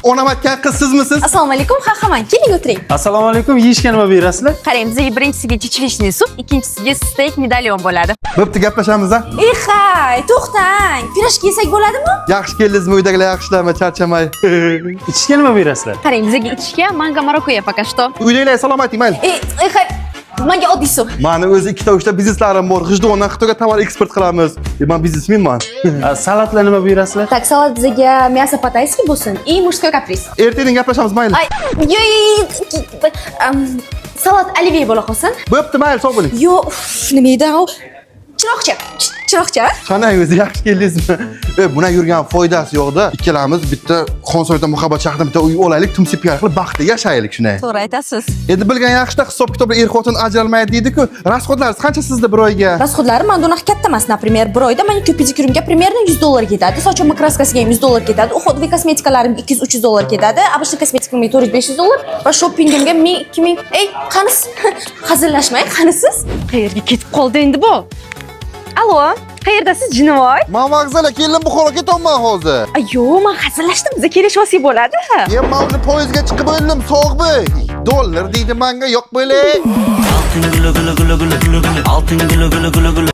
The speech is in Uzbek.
Onam aytgan qiz sizmisiz? Assalomu alaykum, ha hamon keling o'tiring. Assalomu alaykum. Yeyishga nima berasizlar? Qarang, bizga birinchisiga chechlishni sup, ikkinchisiga steak medalyon bo'ladi. Bo'pti, gaplashamiz-a? Hay, to'xtang. Pirojki yesak bo'ladimi? Yaxshi keldingizmi, uydagilar yaxshilarmi, charchamay. Ichishga nima berasizlar? Qarang, bizga ichishga mango marokuya пока что. Uydagilar salom ayting, mayli. Hay, menga oddiy suv. Mani o'zi ikkita uchta bizneslarim bor. G'ijduvondan Xitoyga tovar eksport qilamiz. Men biznesmenman. Salatlar nima berasizlar? Так, salat bizga мясо по-тайски bo'lsin и мужской каприз. Ertadan gaplashamiz, mayli. Ay, salat оливье bo'la qolsin. Bo'pti, mayli, sog' bo'ling. Yo, nima edi u? Chiroqcha. Qanday o'zi yaxshi keldingizmi? Buna yurgan foydasi yo'q-da. Ikkalamiz bitta Xonsoyda muhabbat shahrida bitta uy olaylik, tumsi piyoq qilib baxtda yashaylik shunday. To'g'ri aytasiz. Endi bilgan yaxshida hisob-kitoblar er-xotin ajralmaydi deydi-ku. Rasxodlaringiz qancha sizda bir oyga? Расходlarim menda unaqa katta emas. Например, bir oyda men pedikurimga примерно $100 ketadi. Sochim kraskasiga ham $100 ketadi. Uxodviy kosmetikalarimga $200-300 ketadi. Abishli kosmetikimga $400-500 va shoppingimga 1000-2000. Ey, qanisiz? Hazillashmang, qanisiz? Qayerga ketib qoldi endi bu? Allo, qayerdasiz jinovoy? Men vokzalga keldim, Buxoro ketyapman hozir. Ayo, men hazillashdim. Bizga kelishvasiy bo'ladi. Men mana poyezdga chiqib o'ldim, so'g'bi. Dollar deydi menga, yo'q bo'le. Altın gülü gülü gülü gülü gülü. Altın gülü gülü gülü gülü.